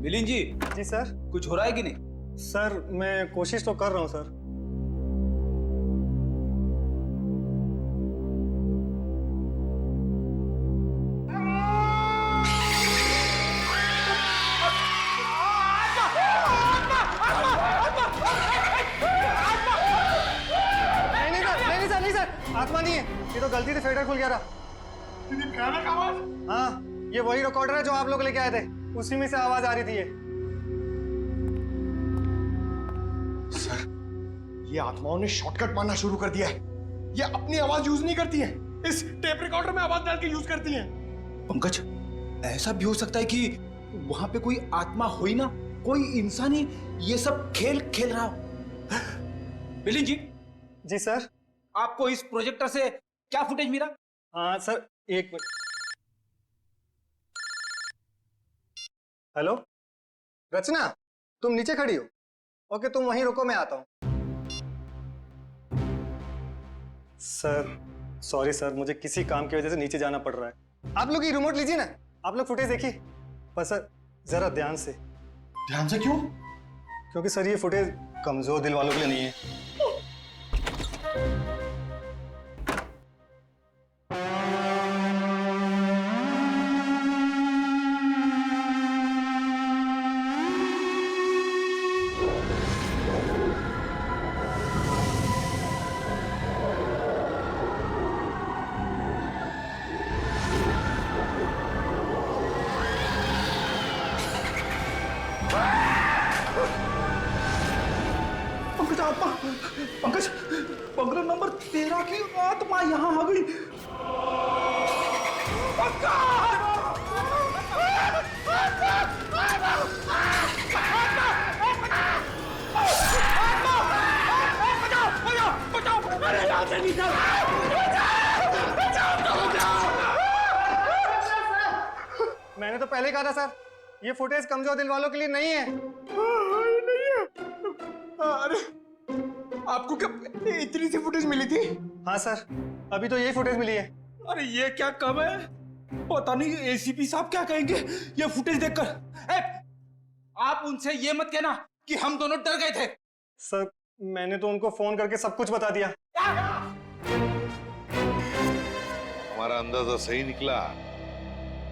मिलिंद जी। जी sir. कुछ हो रहा है कि नहीं? सर मैं कोशिश तो कर रहा हूँ सर। नहीं सर, आत्मा नहीं है, ये तो गलती से फेडर खुल गया था। भयानक आवाज। हाँ, ये वही रिकॉर्डर है जो आप लोग लेके आए थे, उसी में से आवाज आ रही थी ये। सर, ये आत्माओं ने शॉर्टकट मारना शुरू कर दिया है। ये अपनी आवाज यूज नहीं करती हैं, इस टेप रिकॉर्डर में आवाज डाल के यूज करती हैं। पंकज, ऐसा भी हो सकता है कि वहां पे कोई आत्मा हो ही ना, कोई इंसान ही ये सब खेल खेल रहा हो। मिलिंद जी। जी सर। आपको इस प्रोजेक्टर से क्या फुटेज मिला? हाँ सर, एक मिनट। हेलो रचना, तुम नीचे खड़ी हो? ओके, तुम वहीं रुको, मैं आता हूं। सर सॉरी सर, मुझे किसी काम की वजह से नीचे जाना पड़ रहा है। आप लोग ये रिमोट लीजिए ना, आप लोग फुटेज देखिए। पर सर जरा ध्यान से। ध्यान से क्यों? क्योंकि सर ये फुटेज कमजोर दिल वालों के लिए नहीं है। पंकज आत्मा, पंकज बंगला नंबर 13 की आत्मा यहाँ आ गई। मैंने तो पहले कहा था सर, ये फुटेज कमजोर दिल वालों के लिए नहीं है। नहीं है। अरे आपको क्या इतनी सी फुटेज मिली थी? हाँ सर, अभी तो यही फुटेज मिली है। अरे ये क्या कम है, पता नहीं एसीपी साहब क्या कहेंगे ये फुटेज देखकर। आप उनसे ये मत कहना कि हम दोनों डर गए थे। सर मैंने तो उनको फोन करके सब कुछ बता दिया। हमारा अंदाजा सही निकला।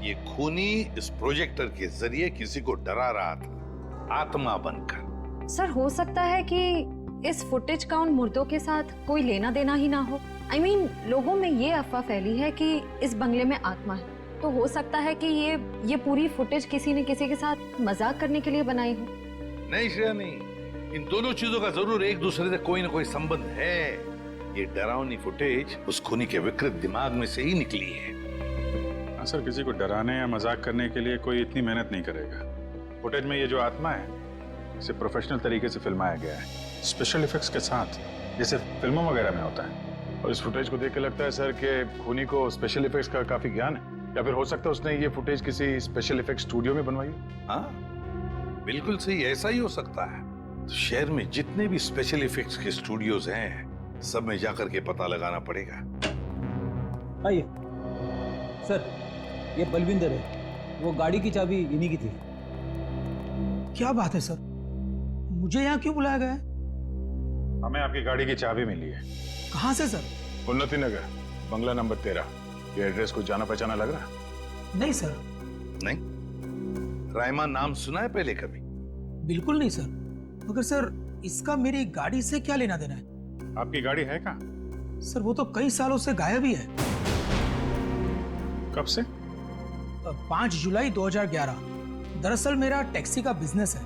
ये खूनी इस प्रोजेक्टर के जरिए किसी को डरा रहा था, आत्मा बनकर। सर हो सकता है कि इस फुटेज का उन मुर्दों के साथ कोई लेना देना ही ना हो। I mean, लोगों में ये अफवाह फैली है कि इस बंगले में आत्मा है, तो हो सकता है कि ये पूरी फुटेज किसी ने किसी के साथ मजाक करने के लिए बनाई हो। नहीं श्रेया, नहीं, इन दोनों चीजों का जरूर एक दूसरे से कोई ना कोई संबंध है। ये डरावनी फुटेज उस खूनी के विकृत दिमाग में से ही निकली है। सर किसी को डराने या मजाक करने के लिए कोई इतनी मेहनत नहीं करेगा। फुटेज में ये जो आत्मा है, इसे प्रोफेशनल तरीके से फिल्माया गया है, स्पेशल इफेक्ट्स के साथ, जैसे फिल्मों वगैरह में होता है। और इस फुटेज को देख के लगता है सर कि खूनी को स्पेशल इफेक्ट्स का काफी ज्ञान है, या फिर हो सकता है उसने ये फुटेज किसी स्पेशल इफेक्ट स्टूडियो में बनवाई है। हाँ बिल्कुल सही, ऐसा ही हो सकता है। तो शहर में जितने भी स्पेशल इफेक्ट्स के स्टूडियोज हैं, सब में जाकर के पता लगाना पड़ेगा। आइए सर, ये बलविंदर है, वो गाड़ी की चाबी इन्हीं की थी। क्या बात है सर, मुझे यहाँ क्यों बुलाया गया है? हमें आपकी गाड़ी की चाबी मिली है। कहाँ से सर? उन्नति नगर, बंगला नंबर 13। ये एड्रेस कुछ जाना पहचाना लग रहा? नहीं सर। नहीं? रायमा नाम सुना है पहले कभी? बिल्कुल नहीं सर। मगर सर इसका मेरी गाड़ी से क्या लेना देना है? आपकी गाड़ी है कहाँ? सर वो तो कई सालों से गायब ही है। कब से? 5 जुलाई 2011। दरअसल मेरा टैक्सी का बिजनेस है।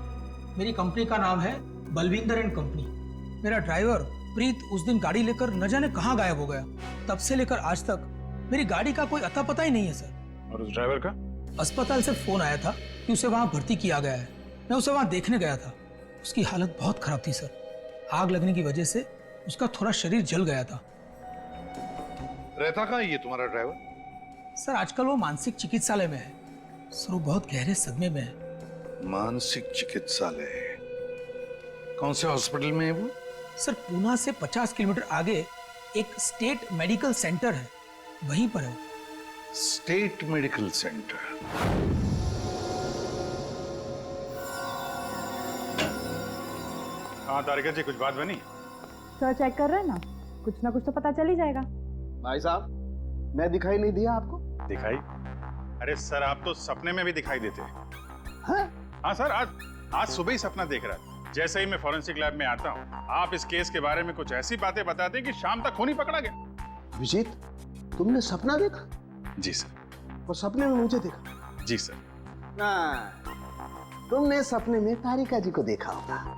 मेरी कंपनी का नाम है बलविंदर एंड कंपनी। मेरा ड्राइवर प्रीत उस दिन गाड़ी लेकर न जाने कहाँ गायब हो गया। तब से लेकर आज तक मेरी गाड़ी का कोई अता पता ही नहीं है सर। और उस ड्राइवर का? अस्पताल से फोन आया था कि उसे वहां भर्ती किया गया है। मैं उसे वहां देखने गया था। उसकी हालत बहुत खराब थी सर। आग लगने की वजह से उसका थोड़ा शरीर जल गया था। रहता कहाँ ये तुम्हारा ड्राइवर? सर आजकल वो मानसिक चिकित्सालय में है। सर वो बहुत गहरे सदमे में है। मानसिक चिकित्सालय? कौन से हॉस्पिटल में है वो? सर पूना से 50 किलोमीटर आगे एक स्टेट मेडिकल सेंटर है, वहीं पर है। State medical centre? हाँ तारिका जी, कुछ बात बनी? सर चेक कर रहे हैं ना, कुछ ना कुछ तो पता चल ही जाएगा। भाई साहब, मैं दिखाई नहीं दिया आपको? दिखाई? अरे सर, आप तो सपने में भी दिखाई देते हैं। हाँ सर, आज सुबह ही सपना देख रहा था। जैसे ही मैं फॉरेंसिक लैब में आता हूँ, आप इस केस के बारे में कुछ ऐसी बातें बताते हैं कि शाम तक खूनी पकड़ा गया। विजीत, तुमने सपना देखा? जी सर। और सपने में मुझे देखा? जी सर। तुमने सपने में तारिका जी को देखा होगा।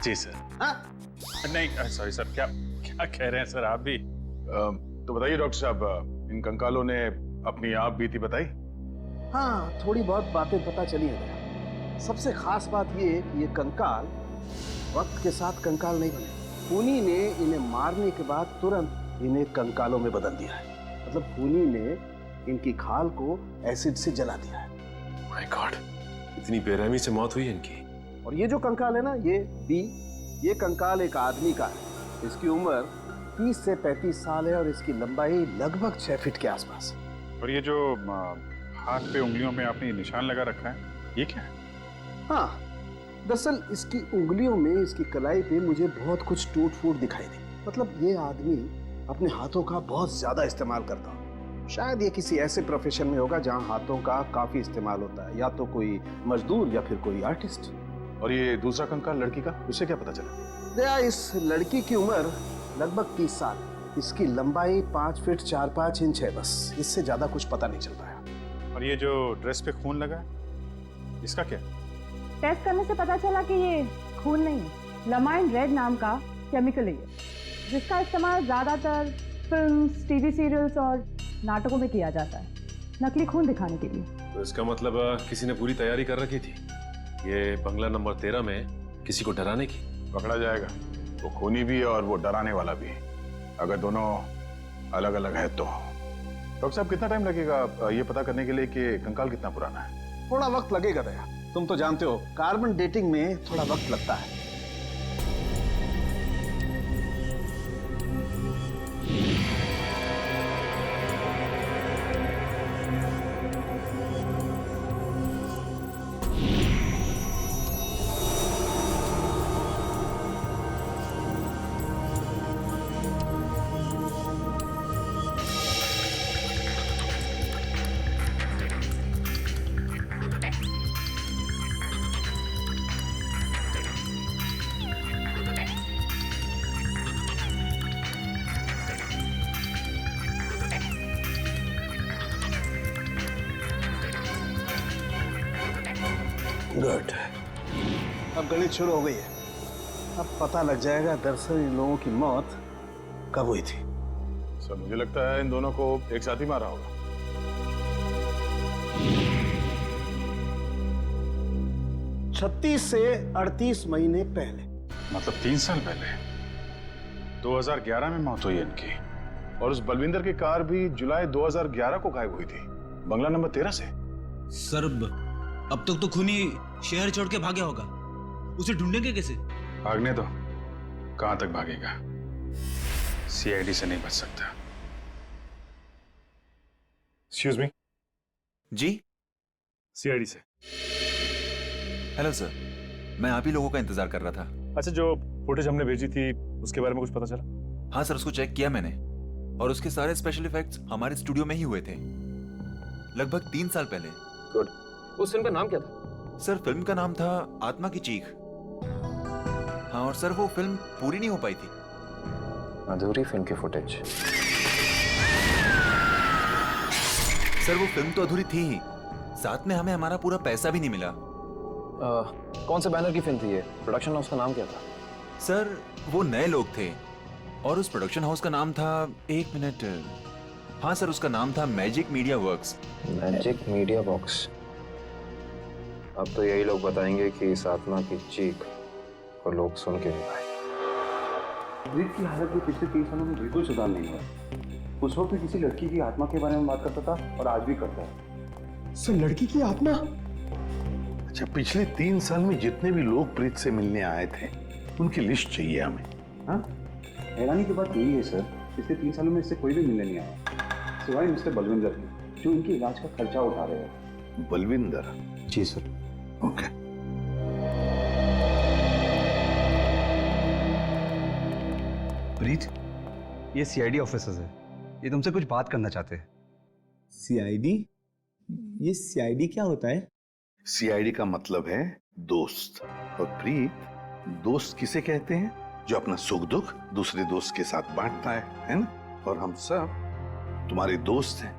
जी सर। नहीं सॉरी सर, क्या क्या कह रहे हैं सर आप भी? तो बताइए डॉक्टर साहब, इन कंकालों ने अपनी आप बीती बताई? हाँ, थोड़ी बहुत बातें पता चली है। सबसे खास बात ये है कि ये कंकाल वक्त के साथ कंकाल नहीं बने। खूनी ने इन्हें मारने के बाद तुरंत इन्हें कंकालों में बदल दिया है। मतलब खूनी ने इनकी खाल को एसिड से जला दिया है। माय गॉड, इतनी बेरहमी से मौत हुई इनकी। और ये जो कंकाल है ना, ये कंकाल एक आदमी का है। इसकी उम्र 30 से 35 साल है और इसकी लंबाई लगभग 6 फीट के आसपास। और ये जो हाथ पे उंगलियों में आपने निशान लगा रखा है, ये क्या है? हाँ, दरअसल इसकी उंगलियों में, इसकी कलाई पे मुझे बहुत कुछ टूट फूट दिखाई दी। मतलब ये आदमी अपने हाथों का बहुत ज्यादा इस्तेमाल करता हो। शायद ये किसी ऐसे प्रोफेशन में होगा जहाँ हाथों का काफी इस्तेमाल होता है, या तो कोई मजदूर या फिर कोई आर्टिस्ट। और ये दूसरा कंकाल लड़की का, उसे क्या पता चला? दया, इस लड़की की उम्र लगभग 30 साल। इसकी लंबाई 5 फीट 4-5 इंच है, बस इससे ज्यादा कुछ पता नहीं चल पाया। और ये जो ड्रेस पे खून लगा है, इसका क्या? टेस्ट करने से पता चला कि ये खून नहीं, लमाइन रेड नाम का केमिकल है, जिसका इस्तेमाल ज्यादातर फिल्म्स, टीवी सीरियल्स और नाटकों में किया जाता है, नकली खून दिखाने के लिए। तो इसका मतलब किसी ने पूरी तैयारी कर रखी थी, ये बंगला नंबर 13 में किसी को डराने की। पकड़ा जाएगा, वो खूनी भी और वो डराने वाला भी, अगर दोनों अलग अलग है तो। डॉक्टर साहब, कितना टाइम लगेगा ये पता करने के लिए कि कंकाल कितना पुराना है? थोड़ा वक्त लगेगा दया, तुम तो जानते हो कार्बन डेटिंग में थोड़ा वक्त लगता है। गुड, अब गणित शुरू हो गई है। अब पता लग जाएगा दरअसल इन लोगों की मौत कब हुई थी। सर, मुझे लगता है इन दोनों को एक साथ ही मारा होगा। 36 से 38 महीने पहले। मतलब 3 साल पहले 2011 में मौत हुई इनकी। और उस बलविंदर की कार भी जुलाई 2011 को गायब हुई थी, बंगला नंबर 13 से। सर अब तक तो खूनी शहर छोड़ के भागा होगा, उसे ढूंढेंगे कैसे? भागने दो, कहां तक भागेगा? सीआईडी से नहीं बच सकता। Excuse me. जी, सीआईडी से। हेलो सर, मैं आप ही लोगों का इंतजार कर रहा था। अच्छा, जो फुटेज हमने भेजी थी उसके बारे में कुछ पता चला? हाँ सर, उसको चेक किया मैंने, और उसके सारे स्पेशल इफेक्ट्स हमारे स्टूडियो में ही हुए थे, लगभग 3 साल पहले। गुड। उस फिल्म का नाम क्या था? सर, फिल्म का नाम था आत्मा की चीख। हाँ, और सर वो फिल्म पूरी नहीं हो पाई थी। अधूरी फिल्म की फुटेज। सर वो फिल्म तो अधूरी थी ही, साथ में हमें हमारा पूरा पैसा भी नहीं मिला। कौन से बैनर की फिल्म थी ये? प्रोडक्शन हाउस का नाम क्या था? सर वो नए लोग थे, और उस प्रोडक्शन हाउस का नाम था, 1 मिनट, हाँ सर, उसका नाम था magic media works. Magic media box. अब तो यही लोग बताएंगे कि इस आत्मा की चीख को लोग सुन के नहीं पाए। ब्रीत की हालत में पिछले 3 सालों में बिल्कुल सुधार नहीं हुआ। उस वक्त किसी लड़की की आत्मा के बारे में बात करता था और आज भी करता है। सर, लड़की की आत्मा? अच्छा, पिछले 3 साल में जितने भी लोग प्रीत से मिलने आए थे, उनकी लिस्ट चाहिए हमें। हाँ, हैरानी की बात यही है सर, पिछले 3 सालों में इससे कोई भी मिलने नहीं आया, सिवाय मिस्टर बलविंदर के, जो इनके इलाज का खर्चा उठा रहे हैं। बलविंदर? जी सर। ओके। प्रीत, ये सीआईडी ऑफिसर्स है, ये तुमसे कुछ बात करना चाहते हैं। सीआईडी? ये सीआईडी क्या होता है? सीआईडी का मतलब है दोस्त। और प्रीत, दोस्त किसे कहते हैं? जो अपना सुख दुख दूसरे दोस्त के साथ बांटता है ना? और हम सब तुम्हारे दोस्त हैं,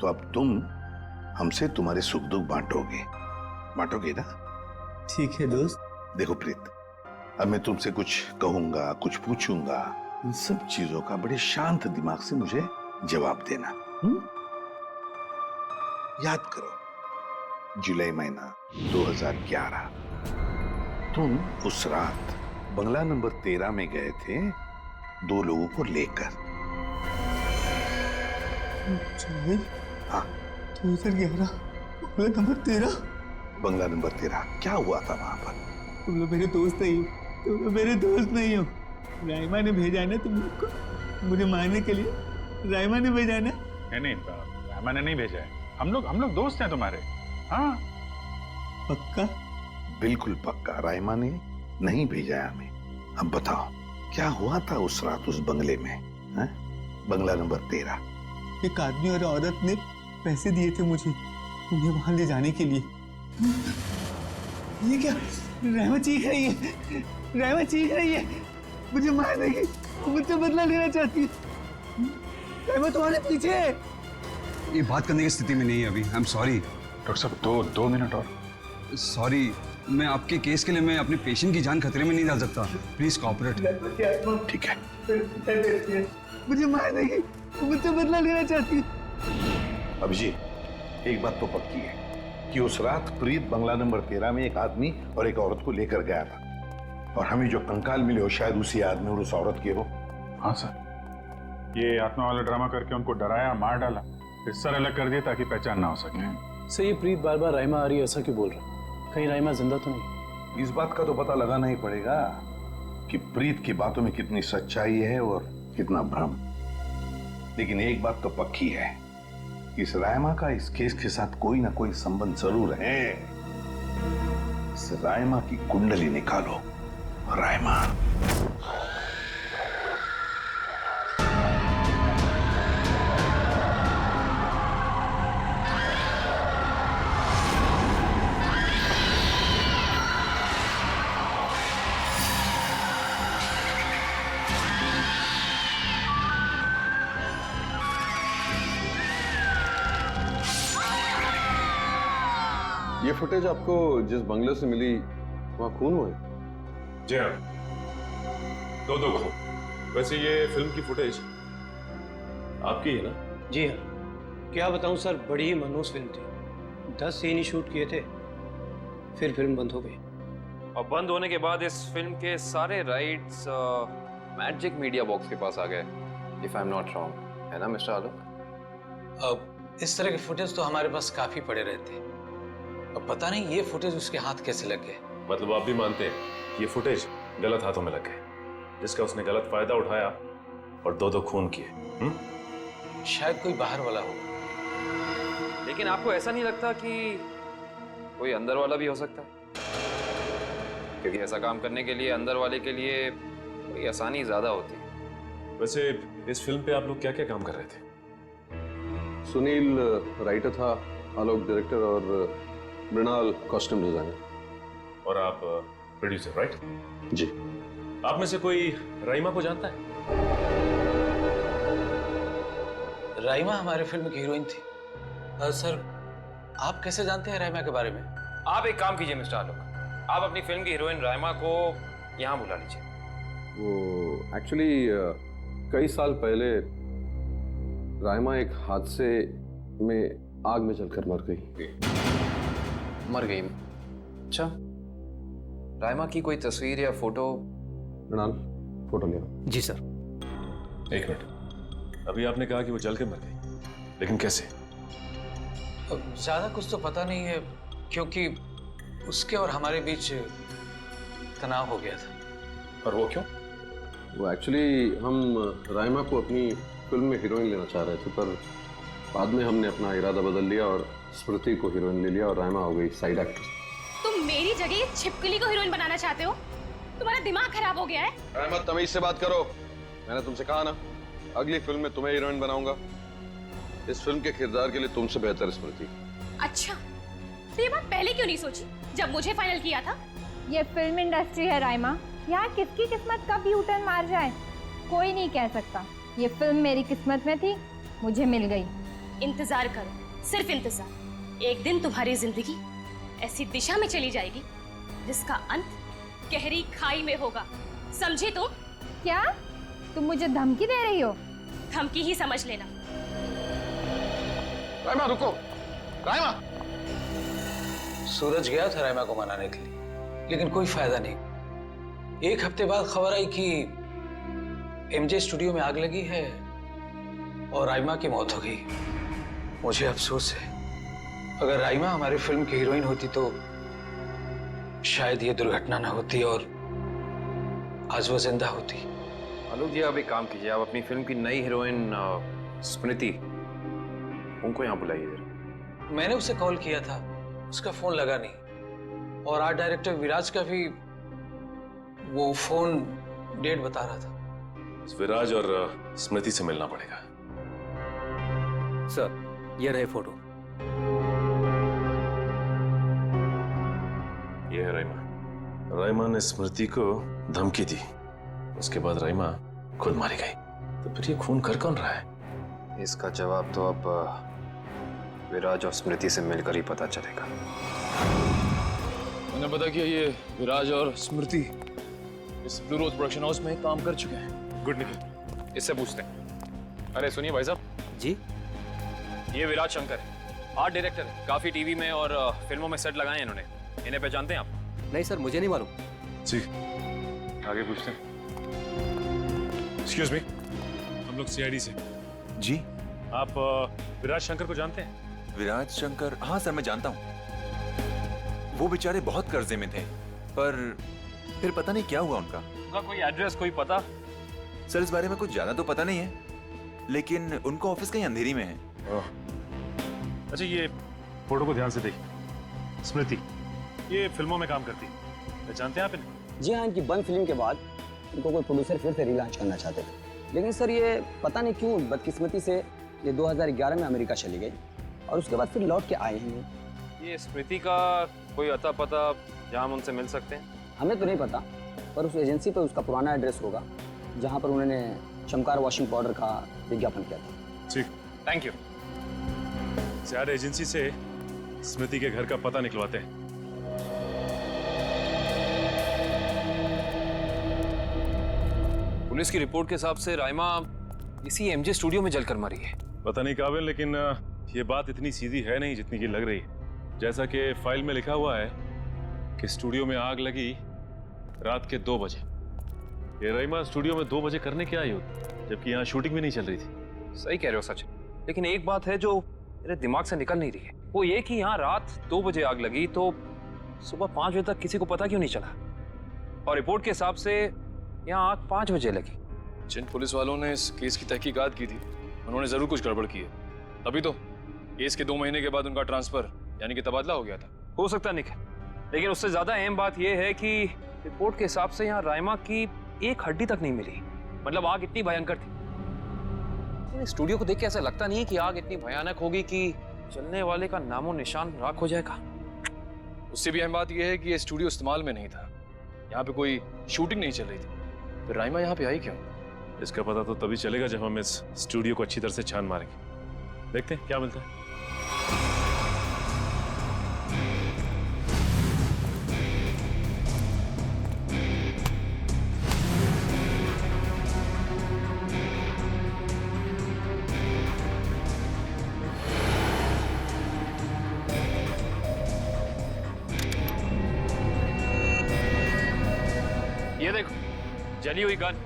तो अब तुम हमसे तुम्हारे सुख दुख बांटोगे ना? ठीक है दोस्त। देखो प्रीत, अब मैं तुमसे कुछ कहूंगा, कुछ पूछूंगा, इन सब चीजों का बड़े शांत दिमाग से मुझे जवाब देना। याद करो, जुलाई महीना 2011, तुम उस रात बंगला नंबर 13 में गए थे 2 लोगों को लेकर। हाँ, 2011, बंगला नंबर 13। बंगला नंबर 13, क्या हुआ था वहां पर? तुम लोग मेरे दोस्त नहीं हो, तुम लोग मेरे दोस्त नहीं हो। राइमा ने भेजा है ना तुम लोग को मुझे मारने के लिए। राइमा ने भेजा है ना? नहीं, राइमा ने नहीं भेजा है। हम लोग दोस्त हैं तुम्हारे। हाँ, पक्का? बिल्कुल पक्का, राइमा ने नहीं भेजा है हमें। अब बताओ, क्या हुआ था उस रात उस बंगले में? है? बंगला नंबर 13। एक आदमी और औरत ने पैसे दिए थे मुझे उन्हें वहां ले जाने के लिए। ये क्या? राइमा चीख रही है, राइमा चीख रही है, मुझे मार देगी, मुझसे बदला लेना चाहती है। राइमा तुम्हारे पीछे है। ये बात करने की स्थिति में नहीं है अभी। आई एम सॉरी डॉक्टर साहब, 2 मिनट और। सॉरी, मैं आपके केस के लिए मैं अपने पेशेंट की जान खतरे में नहीं डाल सकता। Please cooperate. ठीक है, मुझे मार देगी, मुझसे बदला लेना चाहती है। अभिजीत, एक बात तो पक्की है कि उस रात प्रीत बंगला नंबर 13 में एक आदमी और एक औरत को लेकर गया था, और हमें जो कंकाल मिले वो शायद उसी आदमी और उस औरत के हो। हाँ सर, ये आत्मा वाला ड्रामा करके उनको डराया, मार डाला, फिर सर अलग कर दिया ताकि पहचान ना हो सके। सर, ये प्रीत बार बार राइमा आ रही है ऐसा क्यों बोल रहा? कहीं राइमा जिंदा तो नहीं? इस बात का तो पता लगाना ही पड़ेगा कि प्रीत की बातों में कितनी सच्चाई है और कितना भ्रम। लेकिन एक बात तो पक्की है, इस राइमा का इस केस के साथ कोई ना कोई संबंध जरूर है। इस राइमा की कुंडली निकालो। राइमा, ये फुटेज आपको जिस बंगले से मिली वहाँ खून हुआ है? जी हाँ, 2 खून। वैसे ये फिल्म की फुटेज आपकी है ना? जी हाँ। क्या बताऊं सर, बड़ी ही मनहूस फिल्म थी। 10 सीन ही शूट किए थे, फिर फिल्म बंद हो गई। और बंद होने के बाद इस फिल्म के सारे राइट्स मैजिक मीडिया बॉक्स के पास आ गए, if I am not wrong, है ना मिस्टर आलोक? अब इस तरह के फुटेज तो हमारे पास काफी पड़े रहते। अब पता नहीं ये फुटेज उसके हाथ कैसे लग गए। मतलब आप भी मानते हैं कि ये फुटेज गलत हाथों में लग गए, जिसका उसने गलत फायदा उठाया और 2 खून किए? शायद कोई बाहर वाला होगा। लेकिन आपको ऐसा नहीं लगता कि कोई अंदर वाला भी हो सकता है? क्योंकि ऐसा काम करने के लिए अंदर वाले के लिए कोई आसानी ज्यादा होती है। वैसे इस फिल्म पे आप लोग क्या क्या काम कर रहे थे? सुनील राइटर था, आलोक डायरेक्टर और मृणाल कॉस्ट्यूम डिजाइनर। और आप प्रोड्यूसर, राइट? जी। आप में से कोई राइमा को जानता है? राइमा हमारे फिल्म की हीरोइन थी। सर, आप कैसे जानते हैं राइमा के बारे में? आप एक काम कीजिए मिस्टर आलोक, आप अपनी फिल्म की हीरोइन राइमा को यहाँ बुला लीजिए। वो एक्चुअली कई साल पहले राइमा एक हादसे में आग में जलकर मर गई। मर गई? अच्छा, राइमा की कोई तस्वीर या फोटो? मृणाल, फोटो ले आओ। जी सर। 1 मिनट, अभी आपने कहा कि वो जल के मर गई, लेकिन कैसे? ज्यादा कुछ तो पता नहीं है, क्योंकि उसके और हमारे बीच तनाव हो गया था। और वो क्यों? वो एक्चुअली हम राइमा को अपनी फिल्म में हीरोइन लेना चाह रहे थे, पर बाद में हमने अपना इरादा बदल लिया और स्मृति को हीरोइन ले लिया और राइमा हो गई साइड एक्ट्रेस। तुम मेरी जगह छिपकली को हीरोइन बनाना चाहते हो? तुम्हारा दिमाग खराब हो गया है? राइमा, तमीज से बात करो। मैंने तुमसे कहा ना, अगली फिल्म में तुम्हें हीरोइन बनाऊंगा। इस फिल्म के किरदार के लिए तुमसे बेहतर स्मृति। अच्छा, तो ये बात पहले क्यों नहीं सोची जब मुझे फाइनल किया था? ये फिल्म इंडस्ट्री है राइमा, यहाँ किसकी किस्मत कब यू टर्न मार जाए कोई नहीं कह सकता। ये फिल्म मेरी किस्मत में थी, मुझे मिल गई। इंतजार करो, सिर्फ इंतजार। एक दिन तुम्हारी जिंदगी ऐसी दिशा में चली जाएगी जिसका अंत गहरी खाई में होगा, समझे तुम? क्या तुम मुझे धमकी दे रही हो? धमकी ही समझ लेना। राइमा रुको, राइमा। सूरज गया था राइमा को मनाने के लिए, लेकिन कोई फायदा नहीं। एक हफ्ते बाद खबर आई कि एमजे स्टूडियो में आग लगी है और राइमा की मौत हो गई। मुझे अफसोस है, अगर राइमा हमारी फिल्म की हीरोइन होती तो शायद ये दुर्घटना ना होती और आज वो जिंदा होती। आलोक जी, आप एक काम कीजिए, आप अपनी फिल्म की नई हीरोइन स्मृति, उनको यहाँ बुलाइए जरा। मैंने उसे कॉल किया था, उसका फोन लगा नहीं, और आर्ट डायरेक्टर विराज का भी वो फोन डेट बता रहा था। इस विराज और स्मृति से मिलना पड़ेगा। सर, ये रहे फोटो। ये है राइमा। राइमा ने स्मृति को धमकी दी, उसके बाद राइमा खुद मारी गई। तो फिर ये खून कर कौन रहा है? इसका जवाब तो अब विराज और स्मृति से मिलकर ही पता चलेगा। मैंने पता किया, ये विराज और स्मृति इस ब्लू रोज प्रोडक्शन हाउस में काम कर चुके हैं। गुड निकल, इससे पूछते हैं। अरे सुनिए भाई साहब जी, ये विराज शंकर है, आर्ट डायरेक्टर है, काफी टीवी में और फिल्मों में सेट लगाए हैं इन्होंने। इन्हें पहचानते हैं आप? नहीं सर, मुझे नहीं मालूम। जी, आगे पूछते हैं। एक्सक्यूज मी, हम लोग सीआईडी से। जी, आप विराज शंकर को जानते हैं? विराज शंकर? हाँ सर, मैं जानता हूँ। वो बेचारे बहुत कर्जे में थे, पर फिर पता नहीं क्या हुआ उनका। उनका कोई एड्रेस, कोई पता? सर, इस बारे में कुछ ज्यादा तो पता नहीं है, लेकिन उनका ऑफिस कहीं अंधेरी में है। अच्छा, ये फोटो को ध्यान से देखिए। स्मृति ये फिल्मों में काम करती है, पहचानते हैं आप इन्हें? जी हाँ, इनकी बंद फिल्म के बाद इनको कोई प्रोड्यूसर फिर से रिलॉन्च करना चाहते थे, लेकिन सर ये पता नहीं क्यों बदकिस्मती से ये 2011 में अमेरिका चली गई और उसके बाद फिर लौट के आए हैं। ये स्मृति का कोई अता पता जहाँ हम उनसे मिल सकते हैं? हमें तो नहीं पता, पर उस एजेंसी पर उसका पुराना एड्रेस होगा जहाँ पर उन्होंने चमकार वॉशिंग पाउडर का विज्ञापन किया था। ठीक, थैंक यू। ज्यादा एजेंसी से स्मृति के घर का पता निकलवाते हैं। पुलिस की रिपोर्ट के हिसाब से राइमा इसी एमजे स्टूडियो में जलकर मरी है। पता नहीं काबिल, लेकिन ये बात इतनी सीधी है नहीं जितनी की लग रही है। जैसा कि फाइल में लिखा हुआ है कि स्टूडियो में आग लगी रात के 2 बजे। ये राइमा स्टूडियो में 2 बजे करने क्या आई होती, जबकि यहाँ शूटिंग भी नहीं चल रही थी। सही कह रहे हो सच, लेकिन एक बात है जो मेरे दिमाग से निकल नहीं रही है, वो ये कि यहाँ रात 2 बजे आग लगी तो सुबह 5 बजे तक किसी को पता क्यों नहीं चला? और रिपोर्ट के हिसाब से यहाँ आग 5 बजे लगी। जिन पुलिस वालों ने इस केस की तहकीकात की थी उन्होंने जरूर कुछ गड़बड़ की है, तभी तो केस के 2 महीने के बाद उनका ट्रांसफर यानी कि तबादला हो गया था। हो सकता है निखिल, लेकिन उससे ज्यादा अहम बात यह है कि रिपोर्ट के हिसाब से यहाँ राइमा की एक हड्डी तक नहीं मिली। मतलब आग इतनी भयंकर थी। स्टूडियो को देख के ऐसा लगता नहीं है कि आग इतनी भयानक होगी कि चलने वाले का नामो निशान राख हो जाएगा। उससे भी अहम बात यह है कि ये स्टूडियो इस्तेमाल में नहीं था, यहाँ पे कोई शूटिंग नहीं चल रही थी। फिर राइमा यहाँ पे आई क्यों? इसका पता तो तभी चलेगा जब हम इस स्टूडियो को अच्छी तरह से छान मारेंगे। देखते हैं क्या मिलता है। ये देखो, जली हुई गन।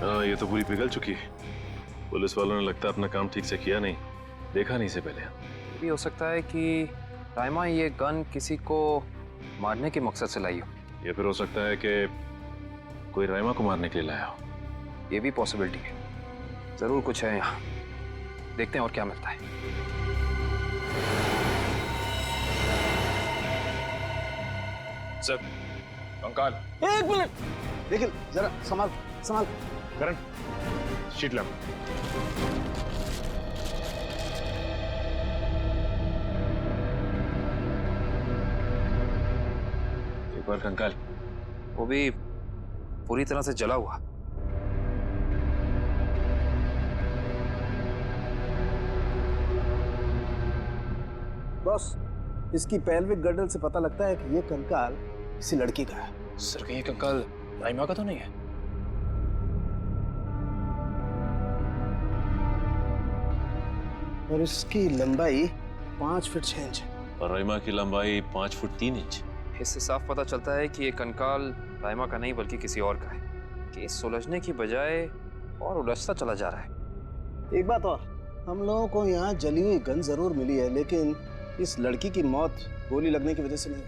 हाँ, ये तो पूरी पिघल चुकी है। पुलिस वालों ने लगता है अपना काम ठीक से किया नहीं, देखा नहीं इसे पहले। ये भी हो सकता है कि राइमा ये गन किसी को मारने के मकसद से लाई हो। या फिर हो सकता है कि कोई राइमा को मारने के लिए लाया हो। ये भी पॉसिबिलिटी है। जरूर कुछ है यहाँ, देखते हैं और क्या मिलता है। सर, कंकाल। एक मिनट, देखिए जरा संभाल संभाल। करण, शीट ला। एक बार कंकाल, वो भी पूरी तरह से जला हुआ। बॉस, इसकी पेल्विक गर्डल से पता लगता है कि ये कंकाल किसी लड़की का है। सर कहीं ये कंकाल राइमा का तो नहीं है? और इसकी लंबाई 5 फीट 6 इंच है। और राइमा की लंबाई 5 फुट 3 इंच। इससे साफ पता चलता है कि ये कंकाल राइमा का नहीं बल्कि किसी और का है। केस सुलझने की बजाय और उलझता चला जा रहा है। एक बात और, हम लोगों को यहाँ जली हुई गन जरूर मिली है, लेकिन इस लड़की की मौत गोली लगने की वजह से नहीं,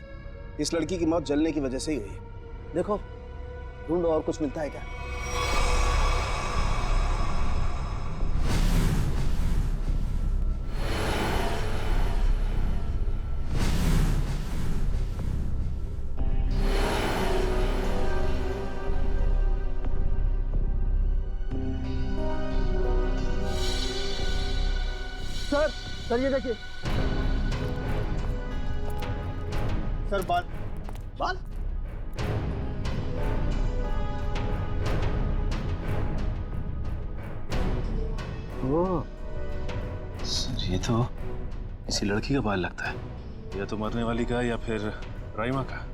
इस लड़की की मौत जलने की वजह से ही हुई। देखो, ढूंढो और कुछ मिलता है क्या। सर ये देखिए सर, बाल बाल ओह सर, ये तो किसी लड़की का बाल लगता है। या तो मरने वाली का या फिर राइमा का।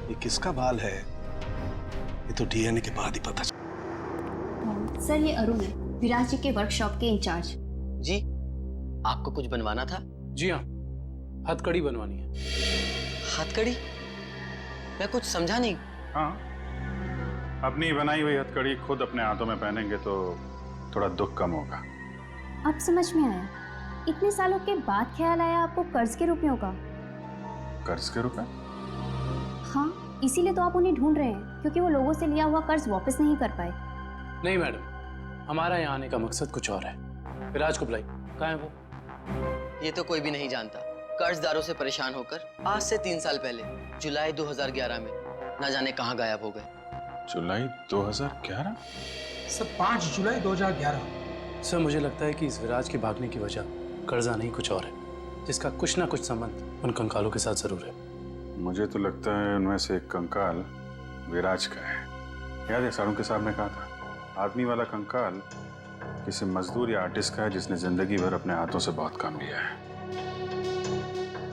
ये किसका बाल है, ये तो डीएनए के बाद ही पता चला। सर ये अरुण है, विराज जी के वर्कशॉप के इंचार्ज। जी, आपको कुछ बनवाना था? जी हाँ, हथकड़ी बनवानी है। हथकड़ी? मैं कुछ समझा नहीं। हाँ, अपनी बनाई हुई हथकड़ी खुद अपने हाथों में पहनेंगे तो थोड़ा दुख कम होगा। अब समझ में आया, इतने सालों के बाद ख्याल आया आपको कर्ज के रुपयों का। कर्ज के रुपए? हाँ, इसीलिए तो आप उन्हें ढूंढ रहे हैं, क्योंकि वो लोगों से लिया हुआ कर्ज वापस नहीं कर पाए। नहीं मैडम, हमारा यहाँ आने का मकसद कुछ और है। विराज को बुलाई, कहाँ है वो? ये तो कोई भी नहीं जानता। कर्जदारों से परेशान होकर आज से 3 साल पहले जुलाई 2011 में ना जाने कहाँ गायब हो गए। जुलाई 2011? सर 5 जुलाई 2011। सर मुझे लगता है कि इस विराज के भागने की वजह कर्जा नहीं कुछ और है, जिसका कुछ ना कुछ संबंध उन कंकालों के साथ जरूर है। मुझे तो लगता है उनमें से एक कंकाल विराज का है। याद है सारुण के साहब ने कहा था, आदमी वाला कंकाल किसी मजदूर या आर्टिस्ट का है जिसने जिंदगी भर अपने हाथों से बहुत काम लिया है।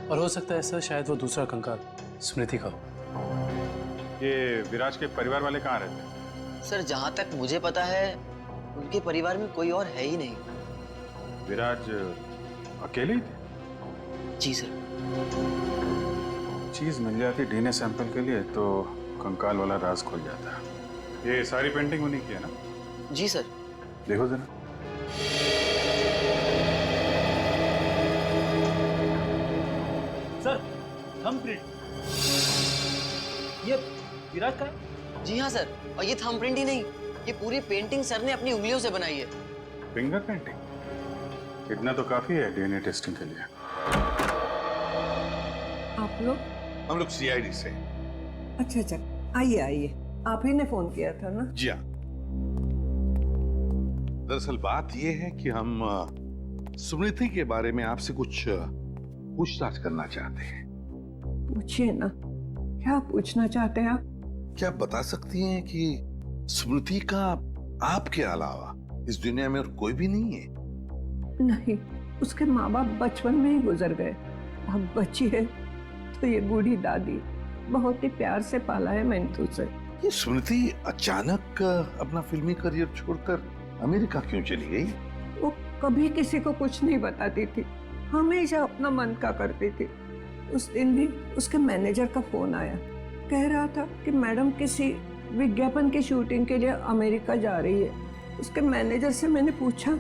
और हो सकता है सर शायद वो दूसरा कंकाल स्मृति का हो। ये विराज के परिवार वाले कहाँ रहते हैं? सर जहाँ तक मुझे पता है उनके परिवार में कोई और है ही नहीं। विराज अकेले ही थे? जी सर। चीज मिल जाती डीएनए सैंपल के लिए तो कंकाल वाला राज खुल जाता। ये सारी पेंटिंग उन्हीं की है ना? जी सर। देखो जरा। सर थंबप्रिंट, ये विराज का है? जी हाँ सर, और ये थंबप्रिंट ही नहीं, ये पूरी पेंटिंग सर ने अपनी उंगलियों से बनाई है। Finger painting? इतना तो काफी है डीएनए टेस्टिंग के लिए। आप लोग? हम लोग सीआईडी से। अच्छा अच्छा, आइए आइए, आप ही ने फोन किया था ना? जी हाँ। दरअसल बात यह है कि हम स्मृति के बारे में आपसे कुछ पूछताछ करना चाहते हैं। पूछिए ना, क्या पूछना चाहते हैं आप? क्या आप बता सकती हैं कि स्मृति का आपके अलावा इस दुनिया में और कोई भी नहीं है? नहीं, उसके माँ बाप बचपन में ही गुजर गए। अब बची है तो ये बूढ़ी दादी, बहुत ही प्यार से पाला है मैंने उसे। ये स्मृति अचानक अपना फिल्मी करियर छोड़कर अमेरिका क्यों चली गई? वो कभी किसी को कुछ नहीं बताती थी, हमेशा अपना मन का करती थी। उस दिन भी उसके मैनेजर का फोन आया, कह रहा था कि मैडम किसी विज्ञापन की शूटिंग के लिए अमेरिका जा रही है। उसके मैनेजर से मैंने पूछा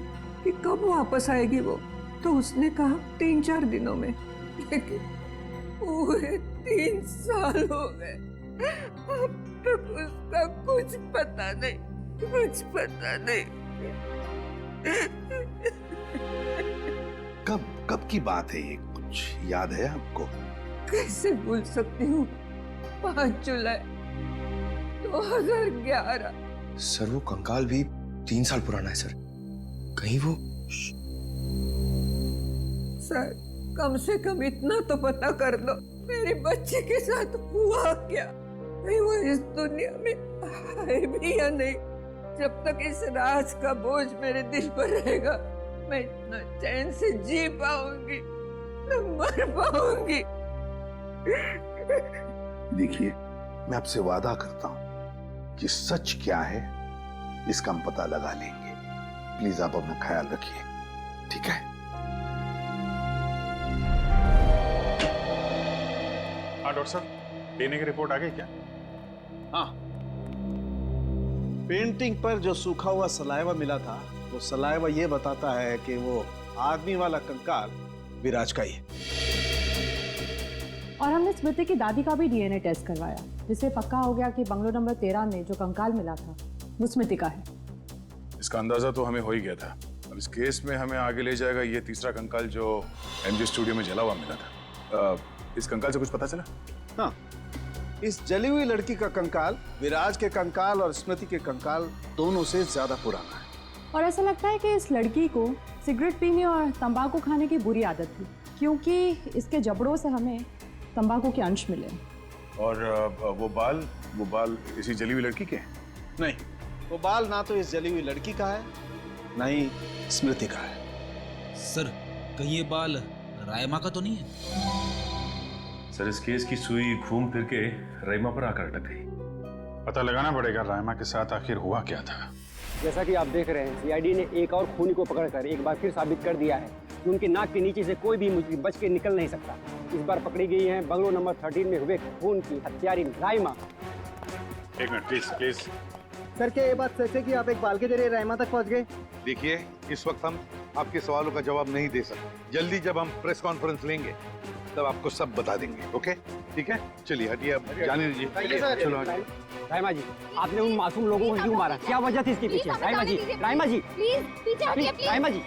कि कब वापस आएगी वो, तो उसने कहा 3-4 दिनों में। लेकिन पूरे 3 साल हो गए, अब तक उसका कुछ पता नहीं, कुछ पता नहीं। कब की बात है ये, कुछ याद है आपको? कैसे भूल सकती हूँ 5 जुलाई 2011। सर वो कंकाल भी 3 साल पुराना है सर। कहीं वो सर कम से कम इतना तो पता कर लो मेरी बच्ची के साथ हुआ क्या। कहीं वो इस दुनिया में है भी या नहीं। जब तक इस राज का बोझ मेरे दिल पर रहेगा मैं इतना चैन से जी पाऊंगी न मर पाऊंगी। देखिए मैं आपसे वादा करता हूं कि सच क्या है इसका हम पता लगा लेंगे। प्लीज आप अपना ख्याल रखिए, ठीक है? हाँ डॉक्टर साहब, डीएनए की रिपोर्ट आ गई क्या? हाँ, पेंटिंग पर जो सूखा हुआ सलाइवा मिला था वो सलाइवा ये बताता है कि वो आदमी वाला कंकाल विराज का ही है। और हमने स्मृति की दादी का भी डीएनए टेस्ट करवाया, जिससे पक्का हो गया कि बंगलो नंबर 13 में जो कंकाल मिला था वो स्मृति का है। इसका अंदाजा तो हमें हो ही गया था। अब इस केस में हमें आगे ले जाएगा ये तीसरा कंकाल जो एमजे स्टूडियो में जला हुआ मिला था। इस कंकाल से कुछ पता चला? हाँ, इस जली हुई लड़की का कंकाल विराज के कंकाल और स्मृति के कंकाल दोनों से ज्यादा पुराना है। और ऐसा लगता है कि इस लड़की को सिगरेट पीने और तंबाकू खाने की बुरी आदत थी, क्योंकि इसके जबड़ों से हमें तंबाकू के अंश मिले। और वो बाल इसी जली हुई लड़की के हैं? नहीं, वो बाल ना तो इस जली हुई लड़की का है ना ही स्मृति का है। सर कहीं ये बाल रायमा का तो नहीं है? सर इस केस की सुई घूम फिर के रायमा पर आकर अटक गई। पता लगाना पड़ेगा रायमा के साथ आखिर हुआ क्या था। जैसा कि आप देख रहे हैं, सीआईडी ने एक और खूनी को पकड़कर एक बार फिर साबित कर दिया है कि उनके नाक के नीचे से कोई भी मुजरिम बच के निकल नहीं सकता। इस बार पकड़ी गई है बंगलो नंबर 13 में हुए खून की हत्यारी रायमा। एक मिनट प्लीज। सर क्या ये बात सच है कि आप एक बाल के जरिए रायमा तक पहुंच गए? देखिए इस वक्त हम आपके सवालों का जवाब नहीं दे सकते। जल्दी जब हम प्रेस कॉन्फ्रेंस लेंगे तब आपको सब बता देंगे। ओके ठीक है, चलिए हटिए, अब जाने दीजिए। चलो हटिए। रायमा जी, आपने उन मासूम लोगों को क्यों मारा? क्या वजह थी इसके पीछे? रायमा जी, रायमा जी, प्लीज पीछे हटिए, प्लीज। रायमा जी,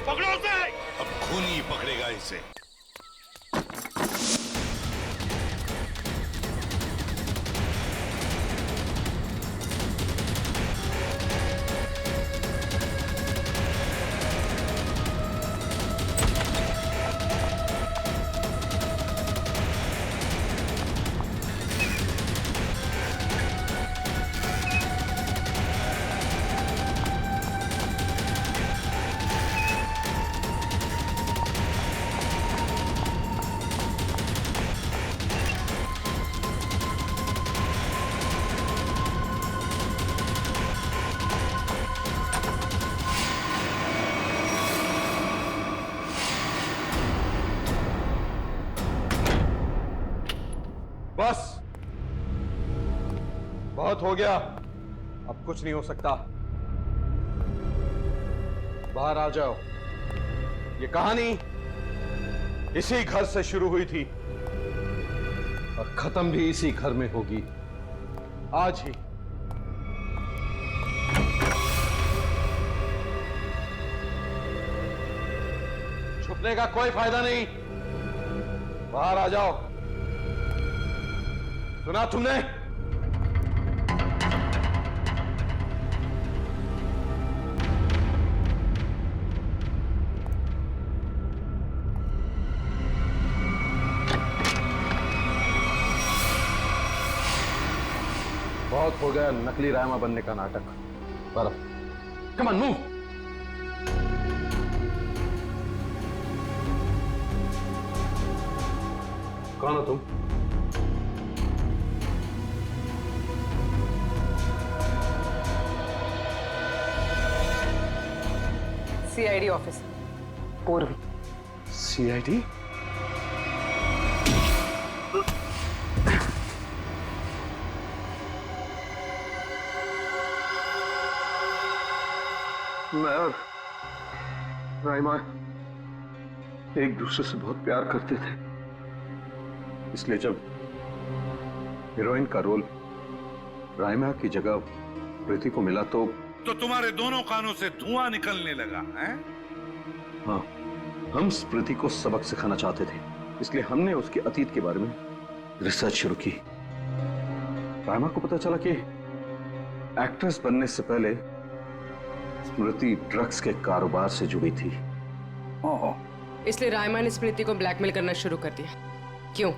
पकड़ो उसे। अब खून ही पकड़ेगा इसे। बस बहुत हो गया, अब कुछ नहीं हो सकता। बाहर आ जाओ। ये कहानी इसी घर से शुरू हुई थी और खत्म भी इसी घर में होगी, आज ही। छुपने का कोई फायदा नहीं, बाहर आ जाओ। सुना तुमने? बहुत हो गया नकली रायमा बनने का नाटक। पर कम ऑन मूव। कौन हो तुम? सीआईडी ऑफिस पूर्वी। सीआईडी? मैं और रायमा एक दूसरे से बहुत प्यार करते थे, इसलिए जब हीरोइन का रोल रायमा की जगह प्रीति को मिला तो तुम्हारे दोनों कानों से धुआं निकलने लगा है? हाँ, हम स्मृति को सबक सिखाना चाहते थे, इसलिए हमने उसके अतीत के बारे में रिसर्च शुरू की। रायमा को पता चला कि एक्ट्रेस बनने से पहले स्मृति ड्रग्स के कारोबार से जुड़ी थी। इसलिए रायमा ने स्मृति को ब्लैकमेल करना शुरू कर दिया। क्यों?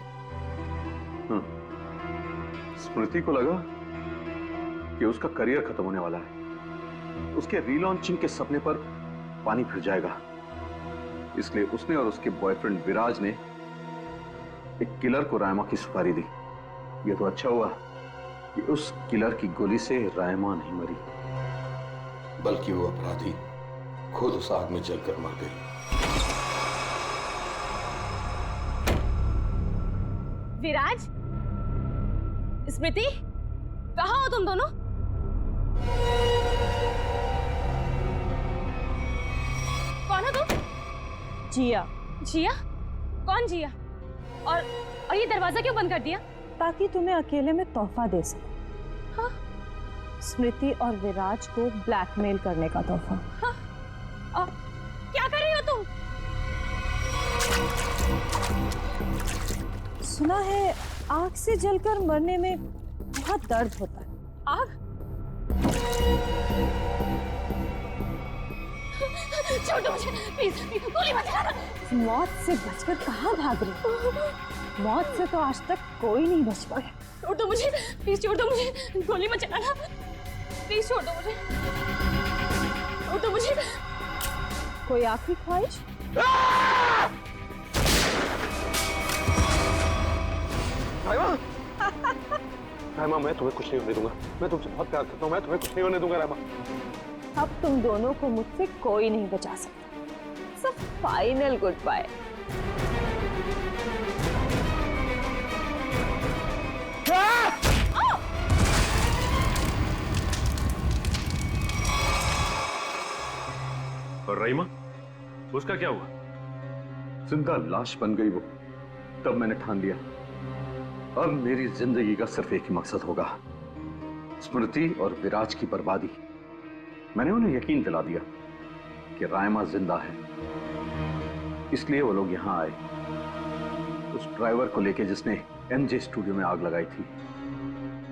स्मृति को लगा कि उसका करियर खत्म होने वाला है, उसके रीलॉन्चिंग के सपने पर पानी फिर जाएगा, इसलिए उसने और उसके बॉयफ्रेंड विराज ने एक किलर को रायमा की सुपारी दी। यह तो अच्छा हुआ कि उस किलर की गोली से रायमा नहीं मरी, बल्कि वो अपराधी खुद उस आग में जलकर मर गई। विराज, स्मृति, कहाँ हो तुम दोनों? कौन हो तुम? जिया। जिया? कौन जिया? और ये दरवाजा क्यों बंद कर दिया? ताकि तुम्हें अकेले में तोहफा दे सके। हाँ? स्मृति और विराज को ब्लैकमेल करने का तोहफा। हाँ? और क्या कर रही हो तुम? सुना है आग से जलकर मरने में बहुत दर्द होता है। आग? छोड़ो मुझे, प्लीज, गोली मत चलाना। मौत से बचकर कहाँ भाग रही हो? मौत से तो आज तक कोई नहीं बच पाया। छोड़ दो मुझे, प्लीज छोड़ दो मुझे, गोली मत चलाना, प्लीज छोड़ दो मुझे, छोड़ दो मुझे। कोई आखिरी ख्वाहिश? रायमा, मैं तुम्हें कुछ नहीं होने दूंगा। मैं तुमसे बहुत प्यार करता हूँ, मैं तुम्हें कुछ नहीं होने दूंगा रायमा। अब तुम दोनों को मुझसे कोई नहीं बचा सकता। सब फाइनल गुड बाय। और रहीमा, उसका क्या हुआ? जिंदा लाश बन गई वो। तब मैंने ठान लिया, अब मेरी जिंदगी का सिर्फ एक ही मकसद होगा, स्मृति और विराज की बर्बादी। मैंने उन्हें यकीन दिला दिया कि रायमा जिंदा है, इसलिए वो लोग यहां आए, उस ड्राइवर को लेके जिसने एमजे स्टूडियो में आग लगाई थी।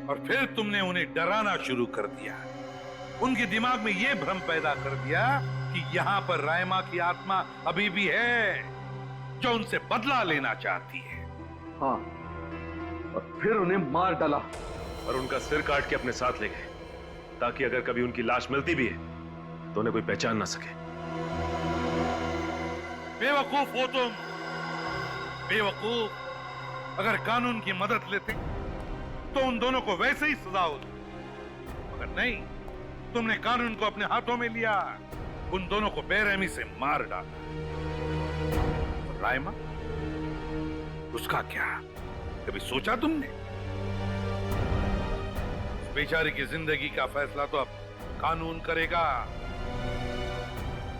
और फिर तुमने उन्हें डराना शुरू कर दिया, उनके दिमाग में यह भ्रम पैदा कर दिया कि यहाँ पर रायमा की आत्मा अभी भी है, जो उनसे बदला लेना चाहती है। हाँ, और फिर उन्हें मार डाला और उनका सिर काट के अपने साथ ले गए, ताकि अगर कभी उनकी लाश मिलती भी है तो उन्हें कोई पहचान ना सके। बेवकूफ हो तुम, बेवकूफ। अगर कानून की मदद लेते तो उन दोनों को वैसे ही सजा होती, मगर नहीं, तुमने कानून को अपने हाथों में लिया, उन दोनों को बेरहमी से मार डाला। रायमा, उसका क्या? कभी सोचा तुमने? बेचारी की जिंदगी का फैसला तो अब कानून करेगा,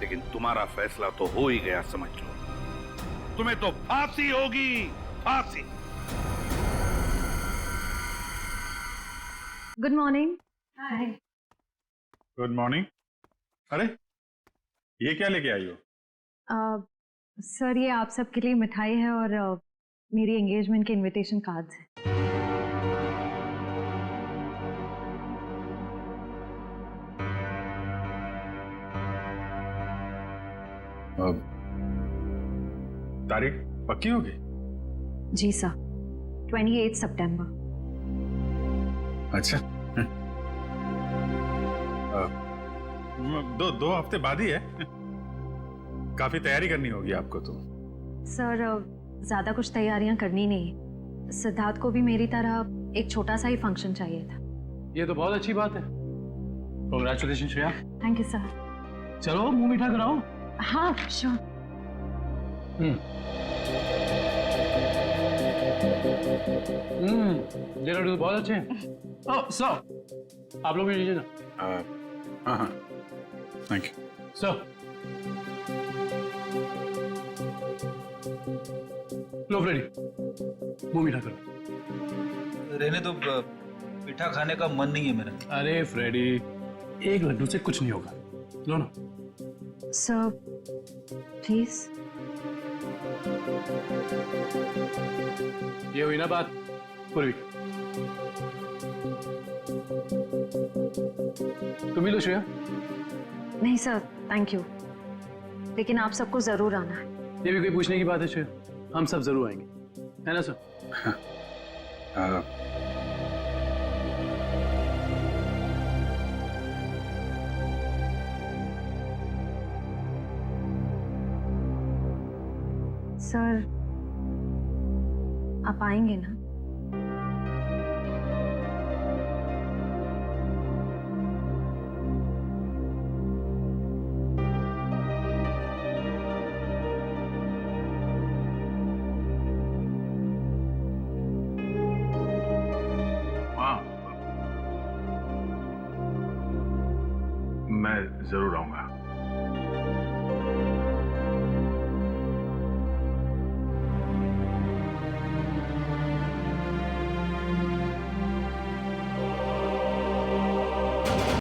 लेकिन तुम्हारा फैसला तो हो ही गया, समझ लो। तुम्हें तो फांसी होगी, फांसी। Good morning. Hi. Good morning. अरे, ये क्या लेके आई हो? सर, ये आप सबके लिए मिठाई है और मेरी एंगेजमेंट के इनविटेशन कार्ड्स हैं। तारीख पक्की होगी? जी सर, 28 सितंबर। अच्छा, दो हफ्ते बाद ही है। काफी तैयारी करनी होगी आपको तो। सर, ज्यादा कुछ तैयारियां करनी नहीं, सिद्धार्थ को भी मेरी तरह एक छोटा सा ही फंक्शन चाहिए था। ये तो बहुत अच्छी बात है। Congratulation Shreya. Thank you sir. चलो मुंह मीठा कराओ। हाँ श्योर। ये लड्डू तो बहुत अच्छे हैं। सर, आप लोग भी लीजिए ना। हाँ हाँ, थैंक यू सर। लो फ्रेडी, मुंह मीठा करो। रहने तो मीठा खाने का मन नहीं है मेरा। अरे फ्रेडी, एक लड्डू से कुछ नहीं होगा, लो ना। Sir, please. ये हुई ना बात पूर्वी। तुम ही लो श्रेया। नहीं सर, थैंक यू, लेकिन आप सबको जरूर आना है। ये भी कोई पूछने की बात है श्रेया? हम सब जरूर आएंगे, है ना सर? सर, आप आएंगे ना? मैं जरूर आऊंगा।